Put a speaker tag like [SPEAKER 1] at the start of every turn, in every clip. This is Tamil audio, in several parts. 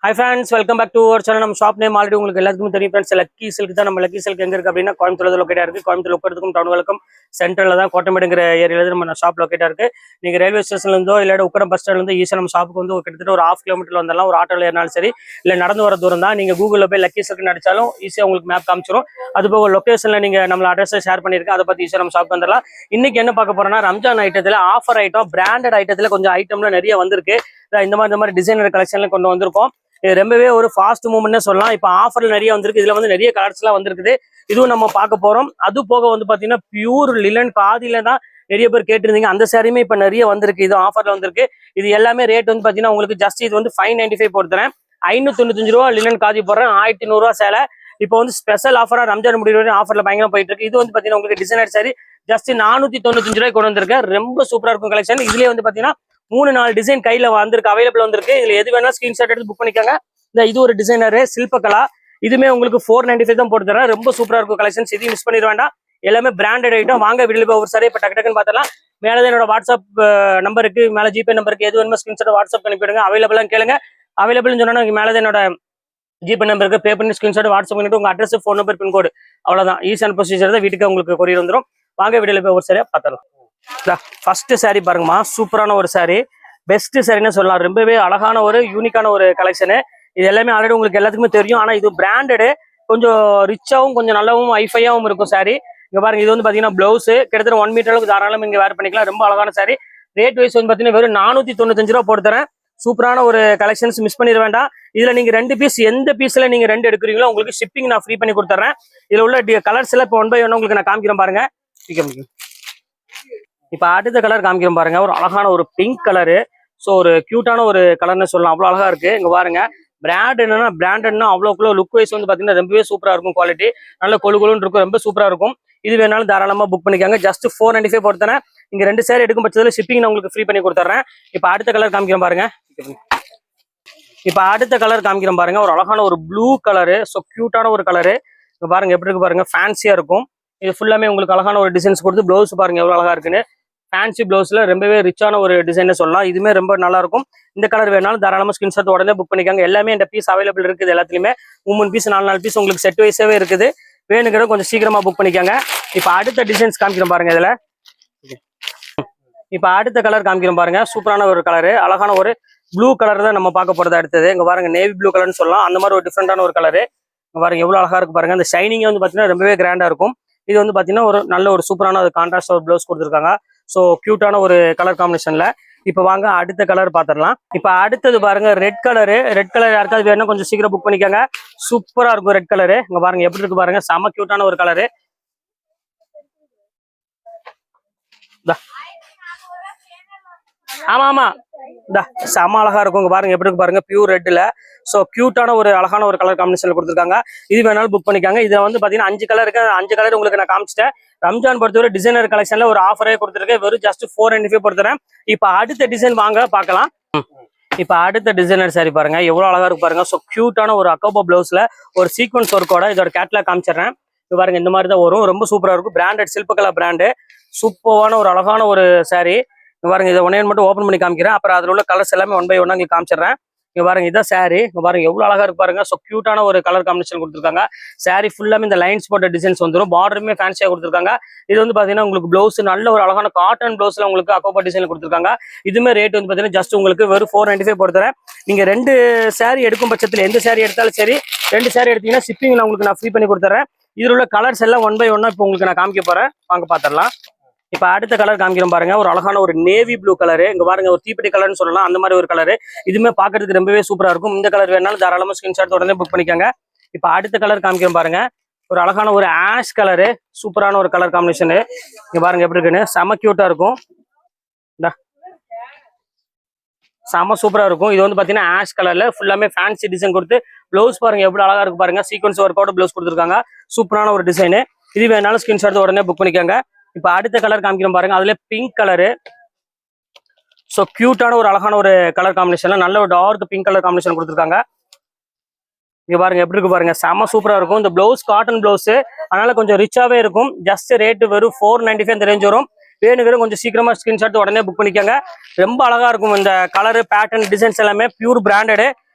[SPEAKER 1] Hi friends, welcome back to our channel. நம்ம ஷாப் நேம் ஆல்ரெடி உங்களுக்கு எல்லாத்துக்கும் தெரியும் ஃப்ரெண்ட்ஸ். லக்கி சில்க் தான். நம்ம லக்கி சில்க் எங்க இருக்கு அப்படின்னா கோயம்புத்தூர்ல லொக்கேட்டா இருக்கு. கோயம்புத்தூர் உட்காரதுக்கும் டவுனுக்கும் சென்ட்ரல்ல தான் கோட்டமேடுங்கிற ஏரியால நம்ம ஷாப் லொக்கேட்டா இருக்கு. நீங்க ரயில்வே ஸ்டேஷன்ல இருந்தோ இல்ல உக்கரம் பஸ் ஸ்டாண்ட்ல இருந்து ஈஸியா நம்ம ஷாப்புக்கு வந்து கிட்டத்தட்ட ஒரு 1/2 கிலோமீட்டர்ல வந்தாலும் ஒரு ஆட்டோல ஏறினாலும் சரி இல்ல நடந்து வர தூரம் தான். நீங்க கூகுள்ல போய் லக்கி சில்க் அடிச்சாலும் ஈஸியா உங்களுக்கு மேப் காமிச்சிரும். அது போக லொகேஷன்ல நீங்க நம்ம அட்ரஸ் ஷேர் பண்ணிருக்கேன். அதை பத்தி ஈஸியா நம்ம ஷாப் வந்துடலாம். இன்னைக்கு என்ன பார்க்க போறோம்னா ரம்ஜான் ஐட்டத்துல ஆஃபர் ஐட்டம் பிராண்டட் ஐட்டத்துல கொஞ்சம் ஐட்டம்ல நிறைய வந்திருக்கு. இந்த மாதிரி டிசைனர் கலெக்ஷன்ல கொண்டு வந்திருக்கோம். இது ரொம்பவே ஒரு ஃபாஸ்ட் மூவ்மெண்ட்னே சொல்லலாம். இப்போ ஆஃபர்ல நிறைய வந்திருக்கு. இதுல வந்து நிறைய கலர்ஸ் எல்லாம் வந்திருக்குது. இதுவும் நம்ம பார்க்க போறோம். அது போக வந்து பாத்தீங்கன்னா பியூர் லிலன் காதில தான் நிறைய பேர் கேட்டிருந்தீங்க. அந்த சாரியுமே இப்ப நிறைய வந்திருக்கு. இது ஆஃபர்ல வந்திருக்கு. இது எல்லாமே ரேட் வந்து பாத்தீங்கன்னா உங்களுக்கு ஜஸ்ட் இது வந்து 595 போட்டுறேன். 595 ரூபா லிலன் காதி போடுறேன். 1100 ரூபா சேலை. இப்போ வந்து ஸ்பெஷல் ஆஃபரா ரம்ஜான் முடிவு ஆஃபர்ல பயங்கரம் போயிட்டு இருக்கு. இது வந்து பாத்தீங்கன்னா உங்களுக்கு டிசைனர் சாரி ஜஸ்ட் 495 ரூபாய் கொண்டு வந்திருக்கேன். ரொம்ப சூப்பரா இருக்கும் கலெக்ஷன். இதுலயே வந்து பாத்தீங்கன்னா 3-4 டிசைன் கையில வந்திருக்கு, அவைலபிள் வந்திருக்கு. இதுல எது வேணா ஸ்கிரீன்ஷாட் எடுத்து புக் பண்ணிக்கோங்க. இது ஒரு டிசைனரு சில்பகலா. இதுமே உங்களுக்கு 495 தான் போட்டு தரேன். ரொம்ப சூப்பரா இருக்கும் கலெக்ஷன்ஸ். இதையும் மிஸ் பண்ணிட வேண்டாம். எல்லாமே பிராண்டட் ஐட்டம். வாங்க வீடியோல போய் ஒரு சாரி இப்ப டக்குன்னு பார்த்தலாம். மேலே என்னோட வாட்ஸ்அப் நம்பருக்கு மேலே ஜிபே நம்பருக்கு எது வேணுமோ ஸ்கிரீன்ஷாட் வாட்ஸ்அப் அனுப்பிடுங்க. அவைலபிளா கேளுங்க. அவைலபிள்னு சொன்னா மேலே என்னோட ஜிபே நம்பருக்கு பே பண்ணி ஸ்கிரீன்ஷாட் வாட்ஸ்அப் பண்ணிட்டு உங்க அட்ரஸ், ஃபோன் நம்பர், பின்கோடு அவ்வளவுதான். ஈஸியான ப்ரொசீஜர் தான். வீட்டுக்கு உங்களுக்கு கொரியர் வந்துடும். வாங்க வீடியோல போய் ஒரு சாரியா பார்த்தலாம். ஃபர்ஸ்ட் சாரி பாருங்கம்மா, சூப்பரான ஒரு சாரி. பெஸ்ட் சாரின்னு சொல்லலாம். ரொம்பவே அழகான ஒரு யூனிக்கான ஒரு கலெக்ஷனு. இது எல்லாமே ஆல்ரெடி உங்களுக்கு எல்லாத்துக்குமே தெரியும். ஆனா இது பிராண்டடு, கொஞ்சம் ரிச்சாவும் கொஞ்சம் நல்லாவும் ஐஃபையாவும் இருக்கும் சாரி. இங்க பாருங்க, இது வந்து பாத்தீங்கன்னா பிளவுஸ் கிட்டத்தட்ட 1 மீட்டர் அளவுக்கு தாராளமா இங்க வேர் பண்ணிக்கலாம். ரொம்ப அழகான சாரி. ரேட் வைஸ் வந்து பாத்தீங்கன்னா வெறும் 495 ரூபா போட்டு தரேன். சூப்பரான ஒரு கலெக்ஷன்ஸ், மிஸ் பண்ணிட வேண்டாம். இதுல நீங்க 2 பீஸ் எந்த பீஸ்ல நீங்க 2 எடுக்கிறீங்களோ உங்களுக்கு ஷிப்பிங் நான் ஃப்ரீ பண்ணி கொடுத்துறேன். இதுல உள்ள கலர்ஸ் எல்லாம் இப்போ 1 by 1 உங்களுக்கு நான் காமிக்கிறேன் பாருங்க. இப்ப அடுத்த கலர் காமிக்கிறேன் பாருங்க. ஒரு அழகான ஒரு பிங்க் கலரு. ஸோ ஒரு கியூட்டான ஒரு கலர்னு சொல்லலாம். அவ்வளோ அழகா இருக்கு. இங்க பாருங்க, பிராண்டட்னா அவ்வளோக்குள்ள லுக் வைஸ் வந்து பாத்தீங்கன்னா ரொம்பவே சூப்பரா இருக்கும். குவாலிட்டி நல்ல கொழுன்னு இருக்கும். ரொம்ப சூப்பரா இருக்கும். இது வேணாலும் தாராளமா புக் பண்ணிக்காங்க. ஜஸ்ட் 495 போட்டுறேன். இங்க 2 சேர் எடுக்கும் பட்சத்துல ஷிப்பிங் நான் உங்களுக்கு ஃப்ரீ பண்ணி கொடுத்துறேன். இப்ப அடுத்த கலர் காமிக்கிறேன் பாருங்க. இப்ப அடுத்த கலர் காமிக்கிறேன் பாருங்க. ஒரு அழகான ஒரு ப்ளூ கலரு. ஸோ கியூட்டான ஒரு கலரு. இங்க பாருங்க எப்படி இருக்கு பாருங்க. ஃபேன்சியா இருக்கும். இது ஃபுல்லாமே உங்களுக்கு அழகான ஒரு டிசைன்ஸ் கொடுத்து பிளவுஸ் பாருங்க எவ்வளவு அழகா இருக்குன்னு. ஃபேன்சி பிளவுஸ்ல ரொம்பவே ரிச்சான ஒரு டிசைன் சொல்லலாம். இதுமே ரொம்ப நல்லா இருக்கும். இந்த கலர் வேணாலும் தாராளமா ஸ்கிரீன்ஷாட் உடனே புக் பண்ணிக்காங்க. எல்லாமே இந்த பீஸ் அவைலபிள் இருக்குது. எல்லாத்துலயுமே 3 பீஸ் 4 பீஸ் உங்களுக்கு செட் வைஸாவே இருக்குது. வேணுங்கிற கொஞ்சம் சீக்கிரமா புக் பண்ணிக்காங்க. இப்ப அடுத்த டிசைன்ஸ் காமிக்கிறேன் பாருங்க. இதுல இப்ப அடுத்த கலர் காமிக்கிறேன் பாருங்க. சூப்பரான ஒரு கலரு. அழகான ஒரு ப்ளூ கலர் தான் நம்ம பார்க்க போறது அடுத்தது. இங்க பாருங்க, நேவி ப்ளூ கலர்னு சொல்லலாம். அந்த மாதிரி ஒரு டிஃப்ரெண்டான ஒரு கலரு. இங்க பாருங்க எவ்வளவு அழகா இருக்கு பாருங்க. அந்த ஷைனிங் வந்து பாத்தீங்கன்னா ரொம்பவே கிராண்டா இருக்கும். இது வந்து பாத்தீங்கன்னா ஒரு நல்ல ஒரு சூப்பரான ஒரு கான்ட்ராஸ்ட் ஒரு ப்ளவுஸ் கொடுத்துருக்காங்க. ஸோ கியூட்டான ஒரு கலர் காம்பினேஷன்ல. இப்ப வாங்க அடுத்த கலர் பாத்திரலாம். இப்ப அடுத்தது பாருங்க, ரெட் கலரு. ரெட் கலர் யாருக்காவது வேணும் கொஞ்சம் சீக்கிரம் புக் பண்ணிக்கோங்க. சூப்பரா இருக்கும் ரெட் கலரு. இங்க பாருங்க எப்படி இருக்கு பாருங்க. செம கியூட்டான ஒரு கலரு. ஆமா செம அழகா இருக்கும். இங்க பாருங்க எப்படி இருக்கு பாருங்க. பியூர் ரெட்ல ஸோ கியூட்டான ஒரு அழகான ஒரு கலர் காம்பினேஷன்ல கொடுத்துருக்காங்க. இது வேணாலும் புக் பண்ணிக்காங்க. இதுல வந்து பாத்தீங்கன்னா 5 கலர் இருக்கு. 5 கலர் உங்களுக்கு நான் காமிச்சிட்டேன். ரம்ஜான் பொறுத்தவரை டிசைனர் கலெக்ஷன்ல ஒரு ஆஃபரே கொடுத்துருக்கேன். வெறும் ஜஸ்ட் 495 கொடுத்துறேன். இப்ப அடுத்த டிசைன் வாங்க பார்க்கலாம். இப்ப அடுத்த டிசைனர் சாரி பாருங்க எவ்வளவு அழகா இருக்கு பாருங்க. ஸோ கியூட்டான ஒரு அக்கோபா பிளவுஸ்ல ஒரு சீக்வன்ஸ் ஒர்க்கோட இதோட கேட்லாக் காமிச்சிடுறேன். இது பாருங்க இந்த மாதிரி தான் வரும். ரொம்ப சூப்பரா இருக்கும். பிராண்டட் சில்பகலா பிராண்டு. சூப்பரான ஒரு அழகான ஒரு சாரி. இங்க பாருங்க, இதை 1 மட்டும் ஓப்பன் பண்ணி காமிக்கிறேன். அப்புறம் அதுல உள்ள கலர்ஸ் எல்லாமே 1 by 1 உங்களுக்கு காமிச்சிடுறேன். இங்க பாருங்க இதான் சாரி. இங்க பாருங்க எவ்வளவு அழகா இருக்கு பாருங்க. ஸோ கியூட்டான ஒரு கலர் காம்பினேஷன் கொடுத்துருக்காங்க. சாரி ஃபுல்லாமே இந்த லைன்ஸ் போட்ட டிசைன்ஸ் வந்துடும். பார்டருமே ஃபேன்சியா கொடுத்துருக்காங்க. இது வந்து பாத்தீங்கன்னா உங்களுக்கு பிளவுஸ் நல்ல ஒரு அழகான காட்டன் பிளவுஸ்ல உங்களுக்கு அக்கோபா டிசைன் கொடுத்துருக்காங்க. இதுமே ரேட் வந்து பாத்தீங்கன்னா ஜஸ்ட் உங்களுக்கு வெறும் 495 போட்டுறேன். நீங்க 2 சாரி எடுக்கும் பட்சத்துல எந்த சாரி எடுத்தாலும் சரி 2 சாரி எடுத்தீங்கன்னா ஷிப்பிங் உங்களுக்கு நான் ஃப்ரீ பண்ணி கொடுத்துறேன். இதுல உள்ள கலர்ஸ் எல்லாம் 1 by 1 இப்போ உங்களுக்கு நான் காமிக்க போறேன். வாங்க பாத்திரலாம். இப்ப அடுத்த கலர் காமிக்கிறோம் பாருங்க. ஒரு அழகான ஒரு நேவி ப்ளூ கலரு. இங்க பாருங்க ஒரு தீப்பெட்டி கலர்னு சொல்லலாம். அந்த மாதிரி ஒரு கலரு. இதுமே பாக்குறதுக்கு ரொம்பவே சூப்பரா இருக்கும். இந்த கலர் வேணாலும் தாராளமா ஸ்கிரீன்ஷாட் உடனே புக் பண்ணிக்காங்க. இப்ப அடுத்த கலர் காமிக்கிறோம் பாருங்க. ஒரு அழகான ஒரு ஆஷ் கலரு. சூப்பரான ஒரு கலர் காம்பினேஷனு. இங்க பாருங்க எப்படி இருக்குன்னு. செம கியூட்டா இருக்கும். செம சூப்பரா இருக்கும். இது வந்து பாத்தீங்கன்னா ஆஷ் கலர்ல ஃபுல்லாமே ஃபேன்சி டிசைன் கொடுத்து பிளவுஸ் பாருங்க எவ்வளவு அழகா இருக்கு பாருங்க. சீக்வன்ஸ் ஒர்க்கோட பிளவுஸ் கொடுத்துருக்காங்க. சூப்பரான ஒரு டிசைனு. இது வேணாலும் ஸ்கிரீன்ஷாட் உடனே புக் பண்ணிக்காங்க. இப்ப அடுத்த கலர் காமிக்கிறோம் பாருங்க. அதுல பிங்க் கலரு. ஸோ கியூட்டான ஒரு அழகான ஒரு கலர் காம்பினேஷன்ல நல்ல ஒரு டார்க் பிங்க் கலர் காம்பினேஷன் கொடுத்துருக்காங்க. இங்க பாருங்க எப்படி இருக்கு பாருங்க. செம சூப்பரா இருக்கும். இந்த பிளவுஸ் காட்டன் பிளவுஸ், அதனால கொஞ்சம் ரிச்சாவே இருக்கும். ஜஸ்ட் ரேட் வெறும் 495 இந்த ரேஞ்ச் வரும். வேணுங்கிற கொஞ்சம் சீக்கிரமா ஸ்கிரீன்ஷாட் உடனே புக் பண்ணிக்கோங்க. ரொம்ப அழகா இருக்கும். இந்த கலரு பேட்டர்ன் டிசைன்ஸ் எல்லாமே பியூர் பிராண்டடு.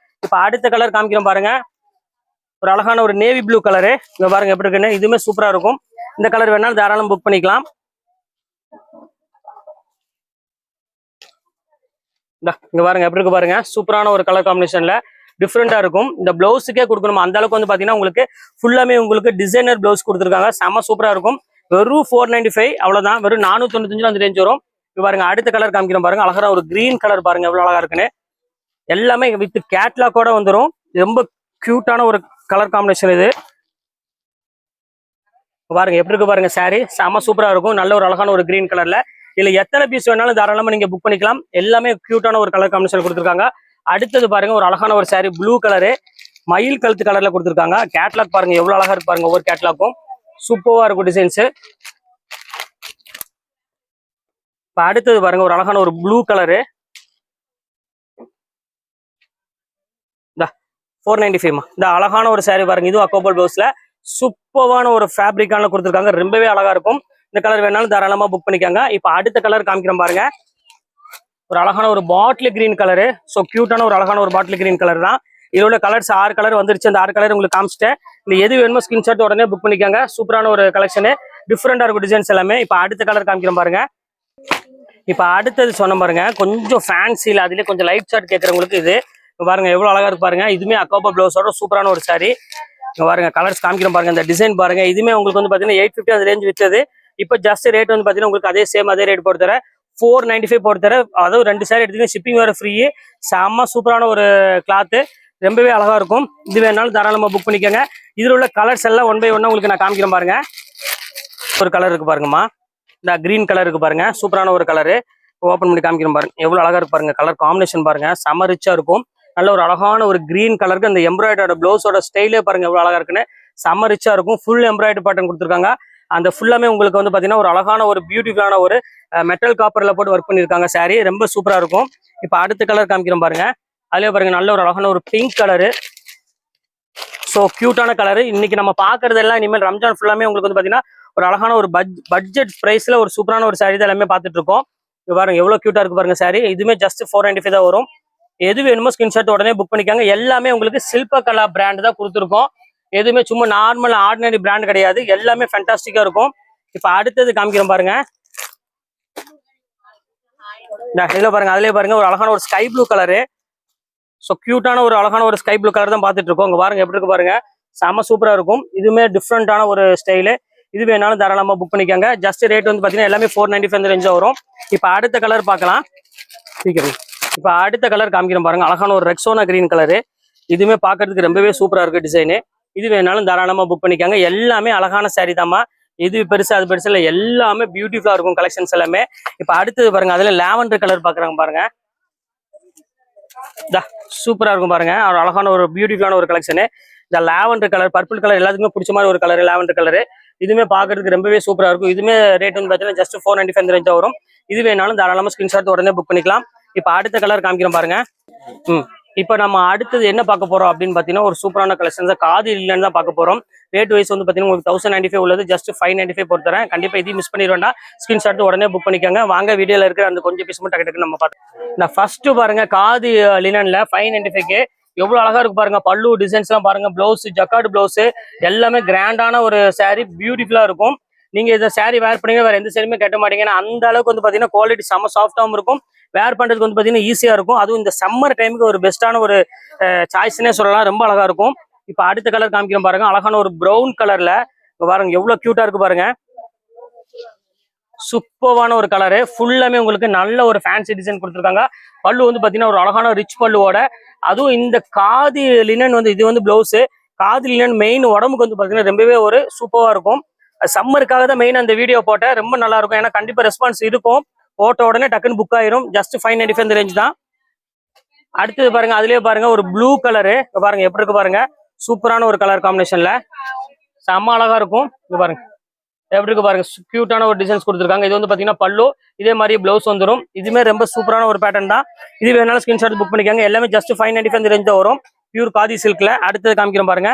[SPEAKER 1] இப்போ அடுத்த கலர் காமிக்கிறோம் பாருங்க. ஒரு அழகான ஒரு நேவி ப்ளூ கலரு. இங்க பாருங்க எப்படி இருக்குன்னு. இதுவுமே சூப்பரா இருக்கும். இந்த கலர் வேணாலும் தாராளம் புக் பண்ணிக்கலாம். இங்க பாருங்க எப்படி இருக்கு பாருங்க. சூப்பரான ஒரு கலர் காம்பினேஷன்ல டிஃப்ரெண்டா இருக்கும். இந்த பிளவுஸுக்கே கொடுக்கணும் அந்த அளவுக்கு வந்து பாத்தீங்கன்னா உங்களுக்கு ஃபுல்லாமே உங்களுக்கு டிசைனர் பிளவுஸ் கொடுத்துருக்காங்க. செம சூப்பரா இருக்கும். வெறும் 495 அவ்வளவுதான். வெறும் 495 அந்த ரேஞ்ச் வரும். இங்க பாருங்க அடுத்த கலர் காமிக்கிறோம் பாருங்க. அழகா ஒரு கிரீன் கலர் பாருங்க எவ்வளவு அழகா இருக்குன்னு. எல்லாமே வித் கேட்லாக்கோட வந்துடும். ரொம்ப கியூட்டான ஒரு கலர் காம்பினேஷன் இது. பாருங்க எப்படி இருக்கு பாருங்க. சாரி செம சூப்பரா இருக்கும். நல்ல ஒரு அழகான ஒரு கிரீன் கலர்ல. இதுல எத்தனை பீஸ் வேணாலும் தாராளமா நீங்க புக் பண்ணிக்கலாம். எல்லாமே கியூட்டான ஒரு கலர் காம்பினேஷன் கொடுத்துருக்காங்க. அடுத்தது பாருங்க ஒரு அழகான ஒரு சாரி ப்ளூ கலரு மயில் கழுத்து கலர்ல கொடுத்துருக்காங்க. கேட்லாக் பாருங்க எவ்வளவு அழகா இருக்கு பாருங்க. ஒவ்வொரு கேட்லாக்கும் சூப்பரா இருக்கும் டிசைன்ஸ். இப்ப அடுத்தது பாருங்க ஒரு அழகான ஒரு ப்ளூ கலரு 495 இந்த அழகான ஒரு சாரி பாருங்க. இதுவும் அக்கோபல் பிளவுஸ்ல சூப்பரான ஒரு ஃபேப்ரிக்கான கொடுத்துருக்காங்க. ரொம்பவே அழகா இருக்கும். இந்த கலர் வேணாலும் தாராளமா புக் பண்ணிக்காங்க. இப்ப அடுத்த கலர் காமிக்கிறோம் பாருங்க. ஒரு அழகான ஒரு பாட்டில் கிரீன் கலரு. ஸோ கியூட்டான ஒரு அழகான ஒரு பாட்டில் கிரீன் கலர் தான். இதுல உள்ள கலர்ஸ் 6 கலர் வந்துருச்சு. அந்த 6 கலர் உங்களுக்கு காமிச்சிட்டேன். இந்த எது வேணுமோ ஸ்கிரீன்ஷாட் உடனே புக் பண்ணிக்காங்க. சூப்பரான ஒரு கலெக்ஷனு. டிஃப்ரெண்டா இருக்கும் டிசைன்ஸ் எல்லாமே. இப்ப அடுத்த கலர் காமிக்கிறோம் பாருங்க. இப்ப அடுத்தது சொன்ன பாருங்க கொஞ்சம் ஃபேன்சில அதுலயே கொஞ்சம் லைட் ஷார்ட் கேட்கறவங்களுக்கு இது பாருங்க எவ்வளவு அழகா இருக்கு பாருங்க. இதுவுமே அக்கோபா பிளவுஸோட சூப்பரான ஒரு சாரி. பாருங்க கலர்ஸ் காமிக்கிறோம் பாருங்க. இந்த டிசைன் பாருங்க. இதுவுமே உங்களுக்கு வந்து பாத்தீங்கன்னா 850 அந்த ரேஞ்ச் விற்றது. இப்போ ஜஸ்ட் ரேட் வந்து பாத்தீங்கன்னா உங்களுக்கு அதே சேம் அதே ரேட் போட்டு தர 495 போட்டு தர. அதாவது 2 சாரி எடுத்தீங்கன்னா ஷிப்பிங் வேற ஃப்ரீ. செம்ம சூப்பரான ஒரு கிளாத்து. ரொம்பவே அழகா இருக்கும். இது வேணாலும் தாராளமா புக் பண்ணிக்கோங்க. இதுல உள்ள கலர்ஸ் எல்லாம் 1 by 1 உங்களுக்கு நான் காமிக்கிறேன் பாருங்க. ஒரு கலர் இருக்கு பாருங்கம்மா. இந்த கிரீன் கலர் இருக்கு பாருங்க. சூப்பரான ஒரு கலரு. ஓப்பன் பண்ணி காமிக்கிறேன் பாருங்க. எவ்வளவு அழகா இருக்கு பாருங்க. கலர் காம்பினேஷன் பாருங்க. செம ரிச்சா இருக்கும். நல்ல ஒரு அழகான ஒரு கிரீன் கலருக்கு அந்த எம்ப்ராய்டரோட பிளவுஸோட ஸ்டைலே பாருங்க எவ்வளவு அழகா இருக்குன்னு. செம ரிச்சா இருக்கும். ஃபுல் எம்ப்ராய்டரி பேட்டர்ன் கொடுத்துருக்காங்க. அந்த ஃபுல்லாமே உங்களுக்கு வந்து பாத்தீங்கன்னா ஒரு அழகான ஒரு பியூட்டிஃபுல்லான ஒரு மெட்டல் காப்பர்ல போட்டு ஒர்க் பண்ணிருக்காங்க. சாரி ரொம்ப சூப்பரா இருக்கும். இப்ப அடுத்த கலர் காமிக்கிறோம் பாருங்க. அதுலயே பாருங்க நல்ல ஒரு அழகான ஒரு பிங்க் கலரு. ஸோ கியூட்டான கலரு. இன்னைக்கு நம்ம பாக்குறது எல்லாம் இனிமேல் ரம்ஜான் ஃபுல்லாமே உங்களுக்கு வந்து பாத்தீங்கன்னா ஒரு அழகான ஒரு பட்ஜெட் பிரைஸ்ல ஒரு சூப்பரான ஒரு சாரி தான் எல்லாமே பார்த்துட்டு இருக்கோம். பாருங்க எவ்வளவு கியூட்டா இருக்கு பாருங்க சாரி. இதுவுமே ஜஸ்ட் 495 தான் வரும். எது வேணுமோ ஸ்கிரீன்ஷாட் உடனே புக் பண்ணிக்காங்க. எல்லாமே உங்களுக்கு சில்பகலா பிராண்ட் தான் கொடுத்துருக்கோம். எதுவுமே சும்மா நார்மல் ஆர்டினரி பிராண்ட் கிடையாது. எல்லாமே ஃபேண்டாஸ்டிக்கா இருக்கும். இப்ப அடுத்தது காமிக்கிறோம் பாருங்க. இதுல பாருங்க அதுலயே பாருங்க ஒரு அழகான ஒரு ஸ்கை ப்ளூ கலரு. ஸோ கியூட்டான ஒரு அழகான ஒரு ஸ்கை ப்ளூ கலர் தான் பார்த்துட்டு இருக்கோம். உங்க பாருங்க எப்படி இருக்கு பாருங்க. செம சூப்பரா இருக்கும். இதுவுமே டிஃப்ரெண்டான ஒரு ஸ்டைலு. இது வேணாலும் தாராளமா புக் பண்ணிக்கோங்க. ஜஸ்ட் ரேட் வந்து பாத்தீங்கன்னா எல்லாமே 495 ரேஞ்சா வரும். இப்ப அடுத்த கலர் பார்க்கலாம். இப்ப அடுத்த கலர் காமிக்கிறோம் பாருங்க. அழகான ஒரு ரெக்ஸோனா கிரீன் கலரு. இதுவுமே பாக்குறதுக்கு ரொம்பவே சூப்பரா இருக்கு டிசைனு. இது வேணாலும் தாராளமா புக் பண்ணிக்காங்க. எல்லாமே அழகான சாரி தாமா. இது பெருசு அது பெருசு இல்லை. எல்லாமே பியூட்டிஃபுல்லா இருக்கும் கலெக்ஷன்ஸ் எல்லாமே. இப்ப அடுத்தது பாருங்க. அதுல லாவெண்டர் கலர் பாக்குறாங்க பாருங்க. சூப்பரா இருக்கும் பாருங்க. ஒரு அழகான ஒரு பியூட்டிஃபுல்லான ஒரு கலெக்ஷனு. இந்த லாவெண்டர் கலர் பர்பிள் கலர் எல்லாத்துக்குமே பிடிச்ச மாதிரி ஒரு கலர் லாவெண்டர் கலரு. இதுவுமே பாக்குறதுக்கு ரொம்பவே சூப்பரா இருக்கும். இதுவுமே ரேட் வந்து பாத்தீங்கன்னா ஜஸ்ட் 495 ரேஞ்சா வரும். இது வேணாலும் தாராளமா ஸ்கிரீன்ஷாட் உடனே புக் பண்ணிக்கலாம். இப்ப அடுத்த கலர் காமிக்கிறோம் பாருங்க. இப்ப நம்ம அடுத்தது என்ன பார்க்க போறோம் அப்படின்னு பாத்தீங்கன்னா ஒரு சூப்பரான கலெக்ஷன்ஸ் காதி இல்லைன்னு தான் பார்க்க போறோம். ரேட் வைஸ் வந்து பாத்தீங்கன்னா உங்களுக்கு 1095 உள்ளது ஜஸ்ட் 595 போட்டு தரேன். கண்டிப்பா இதையும் மிஸ் பண்ணிடுவேண்டா. ஸ்கிரீன்ஷாட் உடனே புக் பண்ணிக்கோங்க. வாங்க வீடியோல இருக்கிற அந்த கொஞ்சம் பீஸ் மட்டும் டக்கு நம்ம பார்த்து இந்த ஃபர்ஸ்ட் பாருங்க. காதி லினன்ல 595 எவ்வளவு அழகா இருக்கு பாருங்க. பல்லு டிசைன்ஸ் எல்லாம் பாருங்க. பிளவுஸ் ஜக்கார்டு பிளவுஸ் எல்லாமே கிராண்டான ஒரு சாரி. பியூட்டிஃபுல்லா இருக்கும். நீங்க இந்த சாரி வேர் பண்ணீங்க வேற எந்த சாரியுமே கட்ட மாட்டீங்க. அந்த அளவுக்கு வந்து பாத்தீங்கன்னா குவாலிட்டி செம்ம சாஃப்டாவும் இருக்கும். வேர் பண்றதுக்கு வந்து பாத்தீங்கன்னா ஈஸியா இருக்கும். அதுவும் இந்த சம்மர் டைமுக்கு ஒரு பெஸ்டான ஒரு சாய்ஸ்னே சொல்லலாம். ரொம்ப அழகா இருக்கும். இப்ப அடுத்த கலர் காமிக்கிறோம் பாருங்க. அழகான ஒரு ப்ரௌன் கலர்ல பாருங்க எவ்வளவு கியூட்டா இருக்கு பாருங்க. சூப்பரான ஒரு கலரு. ஃபுல்லாமே உங்களுக்கு நல்ல ஒரு ஃபேன்சி டிசைன் கொடுத்துருக்காங்க. பல்லு வந்து பாத்தீங்கன்னா ஒரு அழகான ரிச் பல்லுவோட. அதுவும் இந்த காதி லினன் வந்து இது வந்து பிளவுஸ். காதி லினன் மெயின் உடம்புக்கு வந்து பாத்தீங்கன்னா ரொம்பவே ஒரு சூப்பரா இருக்கும். சம்மருக்காக தான் மெயின் அந்த வீடியோ போட்டேன். ரொம்ப நல்லா இருக்கும். ஏன்னா கண்டிப்பா ரெஸ்பான்ஸ் இருக்கும். போட்ட உடனே டக்குன்னு புக் ஆயிரும். ஜஸ்ட் 595 ரேஞ்ச் தான். அடுத்தது பாருங்க. அதுலயே பாருங்க ஒரு ப்ளூ கலரு. பாருங்க எப்படி இருக்கு பாருங்க. சூப்பரான ஒரு கலர் காம்பினேஷன்ல செம்ம அழகா இருக்கும். இது பாருங்க எப்படி இருக்கு பாருங்க. கியூட்டான ஒரு டிசைன்ஸ் கொடுத்துருக்காங்க. இது வந்து பாத்தீங்கன்னா பல்லு. இதே மாதிரி பிளவுஸ் வந்துடும். இதுமே ரொம்ப சூப்பரான ஒரு பேட்டர்ன் தான். இது வேணாலும் ஸ்கிரீன்ஷாட் புக் பண்ணிக்காங்க. எல்லாமே ஜஸ்ட் 595 ரேஞ்ச் தான் வரும். பியூர் காதி சில்க்ல. அடுத்தது காமிக்கிறோம் பாருங்க.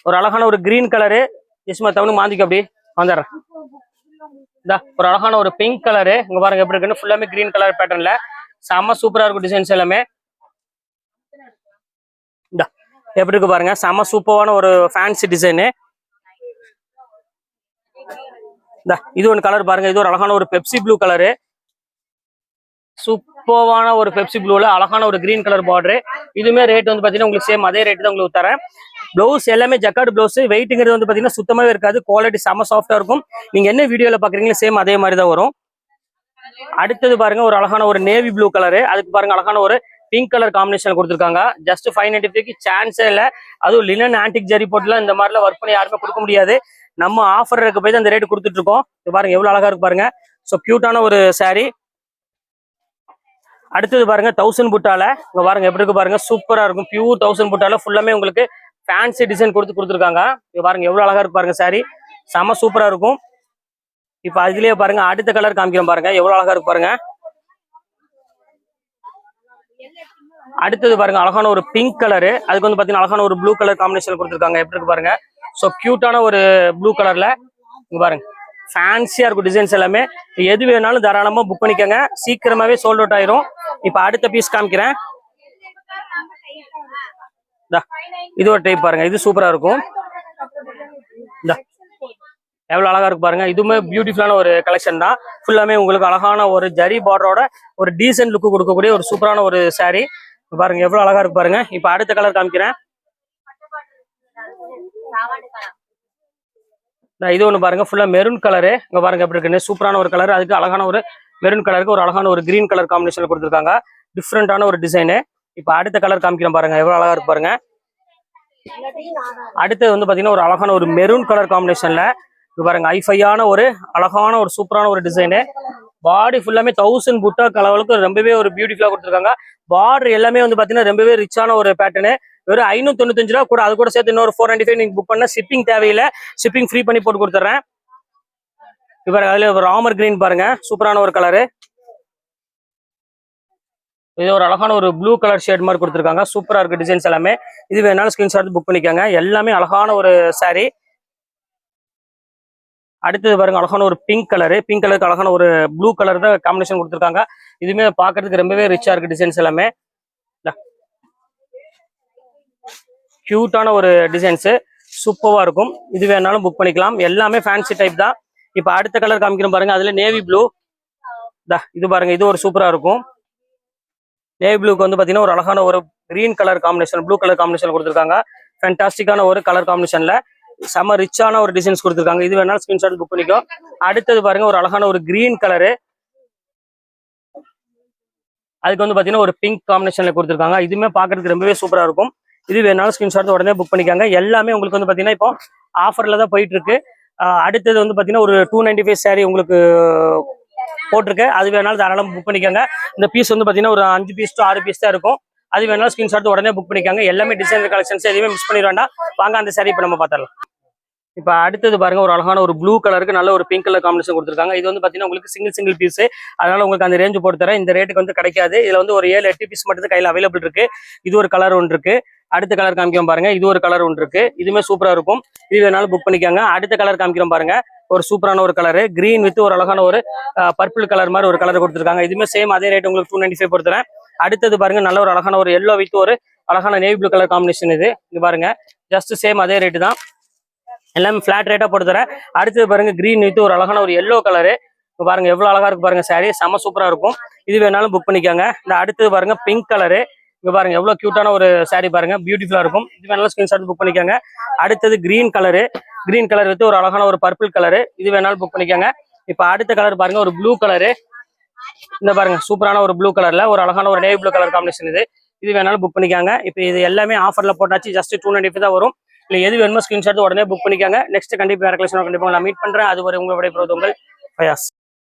[SPEAKER 1] ஒரு அழகான ஒரு கிரீன் கலரு. ஜஸ்மா தவணு மாந்திக்கு அப்படி வந்துடுறேன். ஒரு அழகான ஒரு பிங்க் கலரு. இங்க பாருங்க எப்படி இருக்குன்னு. ஃபுல்லாமே கிரீன் கலர் பேட்டர்ன்ல செம்ம சூப்பரா இருக்கும் டிசைன்ஸ் எல்லாமே. இந்த எப்படி இருக்கு பாருங்க, செம சூப்பரான ஒரு ஃபேன்சி டிசைனு. இது ஒன்று கலர் பாருங்க, இது ஒரு அழகான ஒரு பெப்சி ப்ளூ கலரு. சூப்பரான ஒரு பெப்சி ப்ளூல அழகான ஒரு கிரீன் கலர் பார்டரு. இதுவுமே ரேட் வந்து பாத்தீங்கன்னா உங்களுக்கு சேம் அதே ரேட் தான் உங்களுக்கு தரேன். பிளவுஸ் எல்லாமே ஜக்கார்டு பிளவுஸ். வெயிட்டுங்கிறது வந்து பாத்தீங்கன்னா சுத்தமாவே இருக்காது, குவாலிட்டி செம சாஃப்டா இருக்கும். நீங்க என்ன வீடியோல பாக்குறீங்களோ சேம் அதே மாதிரி தான் வரும். அடுத்தது பாருங்க ஒரு அழகான ஒரு நேவி ப்ளூ கலரு. அதுக்கு பாருங்க அழகான ஒரு பிங்க் கலர் காம்பினேஷன் கொடுத்துருக்காங்க. ஜஸ்ட் 595க்கு சான்ஸே இல்லை. அதுவும் லினன் ஆன்டிக் ஜரி போட்டுலாம் இந்த மாதிரிலாம் ஒர்க் பண்ணி யாருமே கொடுக்க முடியாது. நம்ம ஆஃபர் இருக்க போய் தான் அந்த ரேட் கொடுத்துட்டு இருக்கோம். இது பாருங்க எவ்வளவு அழகா இருக்கு பாருங்க. ஸோ கியூட்டான ஒரு சாரீ. அடுத்தது பாருங்க 1000 புட்டால. இங்க பாருங்க எப்படி இருக்கு பாருங்க, சூப்பரா இருக்கும். பியூர் 1000 புட்டால ஃபுல்லாமே உங்களுக்கு ஃபேன்சி டிசைன் கொடுத்துருக்காங்க. இங்க பாருங்க எவ்வளவு அழகா இருக்கு பாருங்க சாரீ, செம சூப்பரா இருக்கும். இப்ப அதுலயே பாருங்க அடுத்த கலர் காமிக்கிறோம் பாருங்க, எவ்வளவு அழகா இருக்கு பாருங்க. அடுத்தது பாருங்க அழகான ஒரு பிங்க் கலரு. அதுக்கு வந்து பாத்தீங்கன்னா அழகான ஒரு ப்ளூ கலர் காம்பினேஷன் கொடுத்துருக்காங்க. எப்படி இருக்கு பாருங்க. ஸோ கியூட்டான ஒரு ப்ளூ கலர்ல. இங்க பாருங்க ஃபேன்சியா இருக்கும் டிசைன்ஸ் எல்லாமே. எது வேணாலும் தாராளமா புக் பண்ணிக்கோங்க, சீக்கிரமாவே சோல்ட் அவுட் ஆயிரும். இப்ப அடுத்த பீஸ் காமிக்கிறேன். இது ஒரு டைப் பாருங்க, இது சூப்பரா இருக்கும். எவ்வளவு அழகா இருக்கு பாருங்க. இதுவுமே பியூட்டிஃபுல்லான ஒரு கலெக்ஷன் தான். ஃபுல்லாமே உங்களுக்கு அழகான ஒரு ஜரி பார்டரோட ஒரு டீசென்ட் லுக்கு கொடுக்கக்கூடிய ஒரு சூப்பரான ஒரு சாரீ. பாருங்க எவ்வளவு அழகா இருக்கு பாருங்க. இப்ப அடுத்த கலர் காமிக்கிறேன். இது ஒண்ணு பாருங்க, ஃபுல்லா மெரூன் கலரு. இங்க பாருங்க எப்படி இருக்குன்னு, சூப்பரான ஒரு கலர். அதுக்கு அழகான ஒரு மெரூன் கலருக்கு ஒரு அழகான ஒரு கிரீன் கலர் காம்பினேஷன் கொடுத்துருக்காங்க. டிஃப்ரெண்டான ஒரு டிசைனு. இப்ப அடுத்த கலர் காமிக்கிறேன் பாருங்க, எவ்வளவு அழகா இருக்கு பாருங்க. அடுத்தது வந்து பாத்தீங்கன்னா ஒரு அழகான ஒரு மெரூன் கலர் காம்பினேஷன்ல. இது பாருங்க ஐஃபையான ஒரு அழகான ஒரு சூப்பரான ஒரு டிசைனு. பாடி ஃபுல்லாமே 1000 புட்டா கலவலுக்கு ரொம்பவே ஒரு பியூட்டிஃபுல்லா கொடுத்துருக்காங்க. பார்டர் எல்லாமே வந்து பாத்தீங்கன்னா ரொம்பவே ரிச்சான ஒரு பேட்டர்னு. வெறும் 595 ரூபா கூட. அது கூட சேர்த்து இன்னொரு 495 நீங்க புக் பண்ணா ஷிப்பிங் தேவையில்லை, ஷிப்பிங் ஃப்ரீ பண்ணி போட்டு கொடுத்துட்றேன். இப்போ அதுல ஒரு ராமர் கிரீன் பாருங்க, சூப்பரான ஒரு கலரு. இது ஒரு அழகான ஒரு ப்ளூ கலர் ஷேட் மாதிரி கொடுத்துருக்காங்க. சூப்பரா இருக்கு டிசைன்ஸ் எல்லாமே. இது வேணாலும் ஸ்கிரீன்ஷாட் புக் பண்ணிக்கோங்க. எல்லாமே அழகான ஒரு சாரீ. அடுத்தது பாருங்க அழகான ஒரு பிங்க் கலரு. பிங்க் கலருக்கு அழகான ஒரு ப்ளூ கலர் தான் காம்பினேஷன் கொடுத்துருக்காங்க. இதுவுமே பாக்குறதுக்கு ரொம்பவே ரிச்சா இருக்கு டிசைன்ஸ் எல்லாமே. கியூட்டான ஒரு டிசைன்ஸ் சூப்பரா இருக்கும். இது வேணாலும் புக் பண்ணிக்கலாம். எல்லாமே ஃபேன்சி டைப் தான். இப்ப அடுத்த கலர் காமிக்கிறோம் பாருங்க, அதுல நேவி ப்ளூ. இது பாருங்க, இது ஒரு சூப்பரா இருக்கும். நேவி ப்ளூக்கு வந்து பாத்தீங்கன்னா ஒரு அழகான ஒரு green colour combination, blue colour combination கொடுத்துருக்காங்க. ஃபேன்டாஸ்டிக்கான ஒரு கலர் காம்பினேஷன்ல செம ரிச்சான ஒரு டிசைன்ஸ் கொடுத்துருக்காங்க. இது வேணாலும் ஸ்கிரீன்ஷாட் புக் பண்ணிக்கோ. அடுத்தது பாருங்க ஒரு அழகான ஒரு கிரீன் கலரு. அதுக்கு வந்து பாத்தீங்கன்னா ஒரு பிங்க் காம்பினேஷன்ல கொடுத்துருக்காங்க. இதுவுமே பாக்குறதுக்கு ரொம்பவே சூப்பரா இருக்கும். இது வேணாலும் ஸ்கிரீன்ஷாட் உடனே புக் பண்ணிக்காங்க. எல்லாமே உங்களுக்கு வந்து பாத்தீங்கன்னா இப்போ ஆஃபர்ல தான் போயிட்டு இருக்கு. அடுத்தது வந்து பாத்தீங்கன்னா ஒரு 295 சாரீ உங்களுக்கு போட்டிருக்கு. அது வேணாலும் தாராளம் புக் பண்ணிக்கோங்க. இந்த பீஸ் வந்து பாத்தீங்கன்னா ஒரு 5 பீஸ் to 6 பீஸ் தான் இருக்கும். அது வேணாலும் ஸ்கிரீன்ஷாட் உடனே புக் பண்ணிக்காங்க. எல்லாமே டிசைனர் கலெக்ஷன்ஸ், எதுவுமே மிஸ் பண்ணிட வேண்டாம். வாங்க அந்த சாரீ இப்ப நம்ம பார்த்தரலாம். இப்ப அடுத்தது பாருங்க ஒரு அழகான ஒரு ப்ளூ கலருக்கு நல்ல ஒரு பிங்க் கலர் காம்பினேஷன் கொடுத்துருக்காங்க. இது வந்து பாத்தீங்கன்னா உங்களுக்கு சிங்கிள் பீஸ். அதனால உங்களுக்கு அந்த ரேஞ்ச் போட்டு தரேன். இந்த ரேட்டுக்கு வந்து கிடைக்காது. இதுல வந்து ஒரு 7-8 பீஸ் மட்டும் கையில அவைலபிள் இருக்கு. இது ஒரு கலர் ஒன்று இருக்கு. அடுத்த கலர் காமிக்கிறோம் பாருங்க, இது ஒரு கலர் ஒன்று இருக்கு. இதுவுமே சூப்பரா இருக்கும். இது வேணாலும் புக் பண்ணிக்காங்க. அடுத்த கலர் காமிக்கிறோம் பாருங்க, ஒரு சூப்பரான ஒரு கலரு கிரீன் வித் ஒரு அழகான ஒரு பர்பிள் கலர் மாதிரி ஒரு கலர் கொடுத்துருக்காங்க. இதுவுமே சேம் அதே ரேட் உங்களுக்கு 295 போட்டுறேன். அடுத்தது பாருங்க நல்ல ஒரு அழகான ஒரு எல்லோ வித் ஒரு அழகான நேவி ப்ளூ கலர் காம்பினேஷன். இது பாருங்க ஜஸ்ட் சேம் அதே ரேட்டு தான். எல்லாமே ஃபிளாட் ரேட்டா போட்டு தரேன். அடுத்தது பாருங்க கிரீன் வித் ஒரு அழகான ஒரு எல்லோ கலரு. பாருங்க எவ்வளவு அழகா இருக்கு பாருங்க சாரீ, செம சூப்பரா இருக்கும். இது வேணாலும் புக் பண்ணிக்காங்க. இந்த அடுத்தது பாருங்க பிங்க் கலரு. இங்க பாருங்க எவ்வளவு கியூட்டான ஒரு சாரீ பாருங்க, பியூட்டிஃபுல்லா இருக்கும். இது வேணாலும் ஸ்கிரீன்ஷாட் புக் பண்ணிக்காங்க. அடுத்தது green colour. Green colour with ஒரு அழகான ஒரு பர்பிள் கலரு. இது வேணாலும் புக் பண்ணிக்காங்க. இப்ப அடுத்த கலர் பாருங்க ஒரு ப்ளூ கலரு. இந்த பாருங்க சூப்பரான ஒரு ப்ளூ கலர்ல ஒரு அழகான ஒரு நேவி ப்ளூ கலர் காம்பினேஷன். இது வேணாலும் புக் பண்ணிக்காங்க. இப்போ இது எல்லாமே ஆஃபர்ல போட்டாச்சு. ஜஸ்ட் 295 தான் வரும். இல்லை எது வேணுமோ ஸ்கிரீன்ஷாட் உடனே புக் பண்ணிக்காங்க. நெக்ஸ்ட் கண்டிப்பா வேற கலெக்ஷன் கண்டிப்பா நான் மீட் பண்றேன். அது வரை உங்களுடைய உங்கள் ஃபயாஸ்.